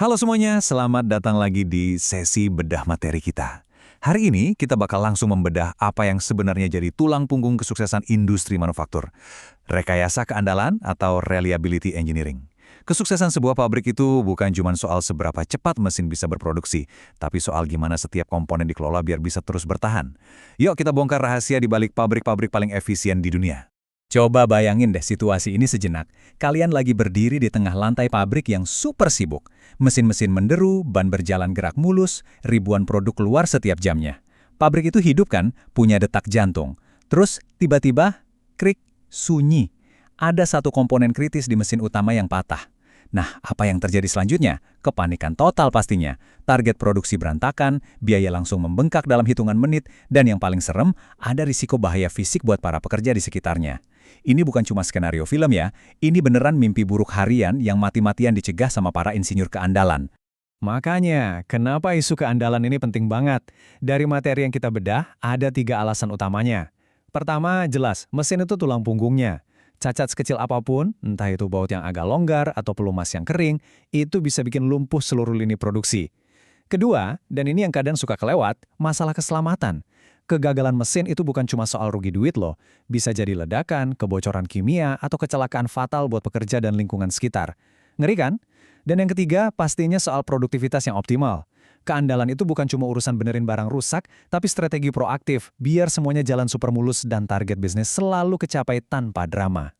Halo semuanya, selamat datang lagi di sesi bedah materi kita. Hari ini kita bakal langsung membedah apa yang sebenarnya jadi tulang punggung kesuksesan industri manufaktur. Rekayasa keandalan atau reliability engineering. Kesuksesan sebuah pabrik itu bukan cuma soal seberapa cepat mesin bisa berproduksi, tapi soal gimana setiap komponen dikelola biar bisa terus bertahan. Yuk kita bongkar rahasia di balik pabrik-pabrik paling efisien di dunia. Coba bayangin deh situasi ini sejenak. Kalian lagi berdiri di tengah lantai pabrik yang super sibuk. Mesin-mesin menderu, ban berjalan gerak mulus, ribuan produk keluar setiap jamnya. Pabrik itu hidup kan, punya detak jantung. Terus tiba-tiba, krik, sunyi. Ada satu komponen kritis di mesin utama yang patah. Nah, apa yang terjadi selanjutnya? Kepanikan total pastinya. Target produksi berantakan, biaya langsung membengkak dalam hitungan menit, dan yang paling serem, ada risiko bahaya fisik buat para pekerja di sekitarnya. Ini bukan cuma skenario film ya, ini beneran mimpi buruk harian yang mati-matian dicegah sama para insinyur keandalan. Makanya, kenapa isu keandalan ini penting banget? Dari materi yang kita bedah, ada 3 alasan utamanya. Pertama, jelas, mesin itu tulang punggungnya. Cacat sekecil apapun, entah itu baut yang agak longgar atau pelumas yang kering, itu bisa bikin lumpuh seluruh lini produksi. Kedua, dan ini yang kadang suka kelewat, masalah keselamatan. Kegagalan mesin itu bukan cuma soal rugi duit loh, bisa jadi ledakan, kebocoran kimia, atau kecelakaan fatal buat pekerja dan lingkungan sekitar. Ngeri kan? Dan yang ketiga, pastinya soal produktivitas yang optimal. Keandalan itu bukan cuma urusan benerin barang rusak, tapi strategi proaktif, biar semuanya jalan super mulus dan target bisnis selalu kecapai tanpa drama.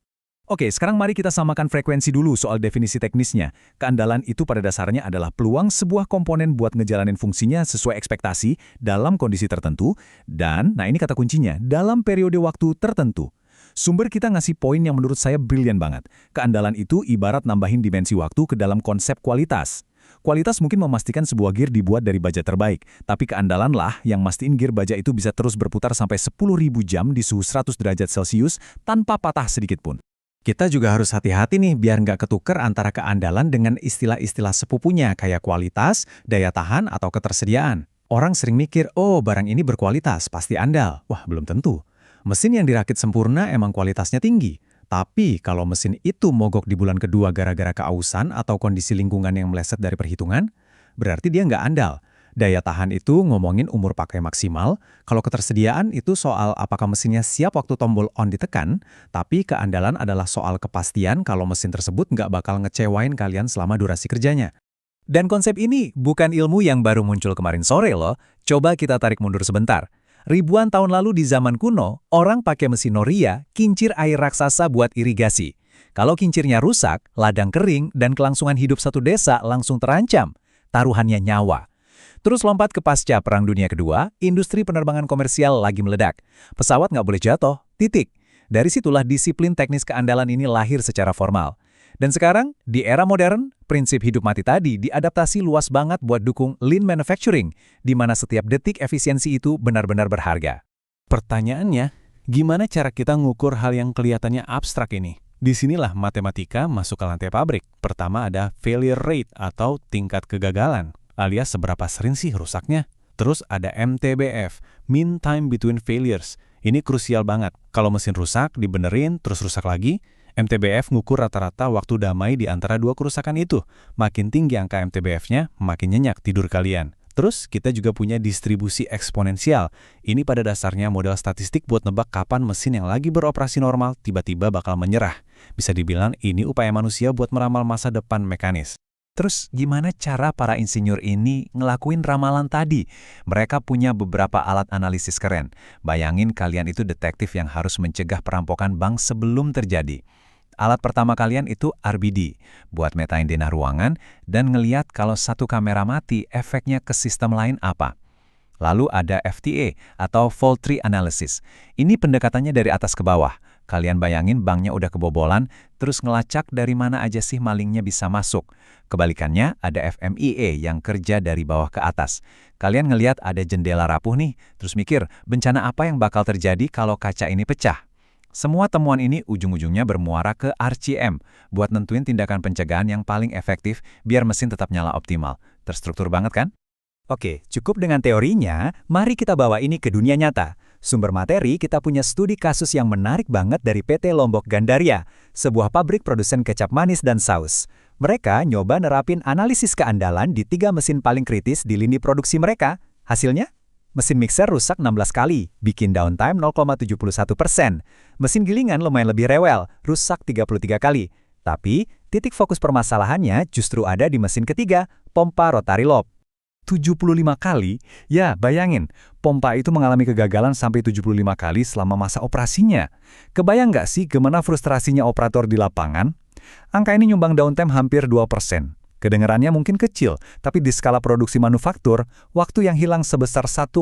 Oke, sekarang mari kita samakan frekuensi dulu soal definisi teknisnya. Keandalan itu pada dasarnya adalah peluang sebuah komponen buat ngejalanin fungsinya sesuai ekspektasi dalam kondisi tertentu, dan, nah ini kata kuncinya, dalam periode waktu tertentu. Sumber kita ngasih poin yang menurut saya brilian banget. Keandalan itu ibarat nambahin dimensi waktu ke dalam konsep kualitas. Kualitas mungkin memastikan sebuah gear dibuat dari baja terbaik, tapi keandalanlah yang mastiin gear baja itu bisa terus berputar sampai 10.000 jam di suhu 100 derajat Celcius tanpa patah sedikit pun. Kita juga harus hati-hati nih biar nggak ketuker antara keandalan dengan istilah-istilah sepupunya kayak kualitas, daya tahan, atau ketersediaan. Orang sering mikir, oh barang ini berkualitas, pasti andal. Wah, belum tentu. Mesin yang dirakit sempurna emang kualitasnya tinggi. Tapi kalau mesin itu mogok di bulan kedua gara-gara keausan atau kondisi lingkungan yang meleset dari perhitungan, berarti dia nggak andal. Daya tahan itu ngomongin umur pakai maksimal, kalau ketersediaan itu soal apakah mesinnya siap waktu tombol on ditekan, tapi keandalan adalah soal kepastian kalau mesin tersebut nggak bakal ngecewain kalian selama durasi kerjanya. Dan konsep ini bukan ilmu yang baru muncul kemarin sore loh, coba kita tarik mundur sebentar. Ribuan tahun lalu di zaman kuno, orang pakai mesin noria, kincir air raksasa buat irigasi. Kalau kincirnya rusak, ladang kering, dan kelangsungan hidup satu desa langsung terancam. Taruhannya nyawa. Terus lompat ke pasca Perang Dunia Kedua, industri penerbangan komersial lagi meledak. Pesawat nggak boleh jatuh, titik. Dari situlah disiplin teknis keandalan ini lahir secara formal. Dan sekarang, di era modern, prinsip hidup mati tadi diadaptasi luas banget buat dukung lean manufacturing, di mana setiap detik efisiensi itu benar-benar berharga. Pertanyaannya, gimana cara kita ngukur hal yang kelihatannya abstrak ini? Disinilah matematika masuk ke lantai pabrik. Pertama ada failure rate atau tingkat kegagalan, alias seberapa sering sih rusaknya. Terus ada MTBF, mean time between failures. Ini krusial banget. Kalau mesin rusak, dibenerin, terus rusak lagi, MTBF ngukur rata-rata waktu damai di antara dua kerusakan itu. Makin tinggi angka MTBF-nya, makin nyenyak tidur kalian. Terus kita juga punya distribusi eksponensial. Ini pada dasarnya model statistik buat nebak kapan mesin yang lagi beroperasi normal tiba-tiba bakal menyerah. Bisa dibilang ini upaya manusia buat meramal masa depan mekanis. Terus gimana cara para insinyur ini ngelakuin ramalan tadi? Mereka punya beberapa alat analisis keren. Bayangin kalian itu detektif yang harus mencegah perampokan bank sebelum terjadi. Alat pertama kalian itu RBD, buat metain denah ruangan dan ngeliat kalau satu kamera mati efeknya ke sistem lain apa. Lalu ada FTA atau Fault Tree Analysis. Ini pendekatannya dari atas ke bawah. Kalian bayangin banknya udah kebobolan, terus ngelacak dari mana aja sih malingnya bisa masuk. Kebalikannya ada FMEA yang kerja dari bawah ke atas. Kalian ngeliat ada jendela rapuh nih, terus mikir bencana apa yang bakal terjadi kalau kaca ini pecah. Semua temuan ini ujung-ujungnya bermuara ke RCM, buat nentuin tindakan pencegahan yang paling efektif biar mesin tetap nyala optimal. Terstruktur banget kan? Oke, cukup dengan teorinya, mari kita bawa ini ke dunia nyata. Sumber materi kita punya studi kasus yang menarik banget dari PT Lombok Gandaria, sebuah pabrik produsen kecap manis dan saus. Mereka nyoba nerapin analisis keandalan di 3 mesin paling kritis di lini produksi mereka. Hasilnya? Mesin mixer rusak 16 kali, bikin downtime 0,71%. Mesin gilingan lumayan lebih rewel, rusak 33 kali. Tapi, titik fokus permasalahannya justru ada di mesin ketiga, pompa rotary lobe. 75 kali? Ya, bayangin, pompa itu mengalami kegagalan sampai 75 kali selama masa operasinya. Kebayang nggak sih gimana frustrasinya operator di lapangan? Angka ini nyumbang downtime hampir 2%. Kedengarannya mungkin kecil, tapi di skala produksi manufaktur, waktu yang hilang sebesar 1,96%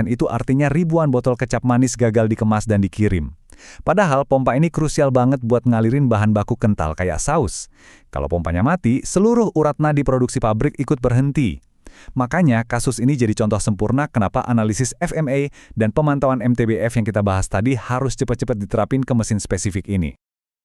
itu artinya ribuan botol kecap manis gagal dikemas dan dikirim. Padahal pompa ini krusial banget buat ngalirin bahan baku kental kayak saus. Kalau pompanya mati, seluruh urat nadi produksi pabrik ikut berhenti. Makanya kasus ini jadi contoh sempurna kenapa analisis FMA dan pemantauan MTBF yang kita bahas tadi harus cepat-cepat diterapin ke mesin spesifik ini.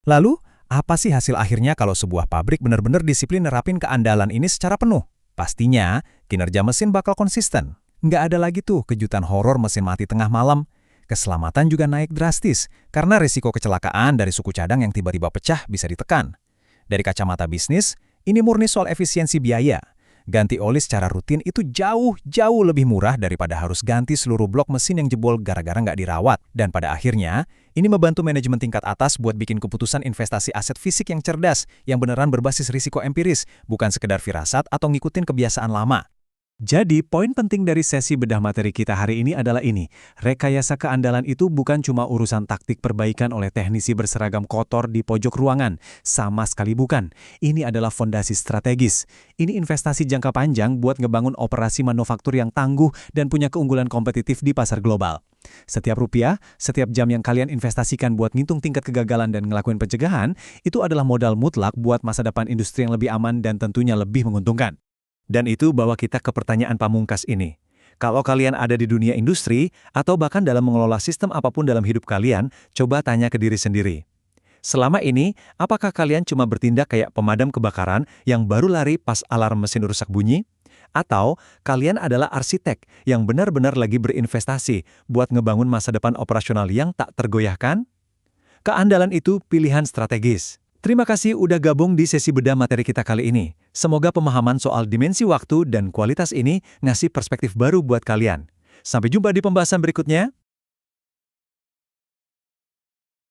Lalu, apa sih hasil akhirnya kalau sebuah pabrik benar-benar disiplin nerapin keandalan ini secara penuh? Pastinya, kinerja mesin bakal konsisten. Nggak ada lagi tuh kejutan horor mesin mati tengah malam. Keselamatan juga naik drastis, karena risiko kecelakaan dari suku cadang yang tiba-tiba pecah bisa ditekan. Dari kacamata bisnis, ini murni soal efisiensi biaya. Ganti oli secara rutin itu jauh lebih murah daripada harus ganti seluruh blok mesin yang jebol gara-gara nggak dirawat. Dan pada akhirnya, ini membantu manajemen tingkat atas buat bikin keputusan investasi aset fisik yang cerdas, yang beneran berbasis risiko empiris, bukan sekedar firasat atau ngikutin kebiasaan lama. Jadi, poin penting dari sesi bedah materi kita hari ini adalah ini. Rekayasa keandalan itu bukan cuma urusan taktik perbaikan oleh teknisi berseragam kotor di pojok ruangan. Sama sekali bukan. Ini adalah fondasi strategis. Ini investasi jangka panjang buat ngebangun operasi manufaktur yang tangguh dan punya keunggulan kompetitif di pasar global. Setiap rupiah, setiap jam yang kalian investasikan buat ngitung tingkat kegagalan dan ngelakuin pencegahan, itu adalah modal mutlak buat masa depan industri yang lebih aman dan tentunya lebih menguntungkan. Dan itu bawa kita ke pertanyaan pamungkas ini. Kalau kalian ada di dunia industri, atau bahkan dalam mengelola sistem apapun dalam hidup kalian, coba tanya ke diri sendiri. Selama ini, apakah kalian cuma bertindak kayak pemadam kebakaran yang baru lari pas alarm mesin rusak bunyi? Atau kalian adalah arsitek yang benar-benar lagi berinvestasi buat ngebangun masa depan operasional yang tak tergoyahkan? Keandalan itu pilihan strategis. Terima kasih udah gabung di sesi bedah materi kita kali ini. Semoga pemahaman soal dimensi waktu dan kualitas ini ngasih perspektif baru buat kalian. Sampai jumpa di pembahasan berikutnya.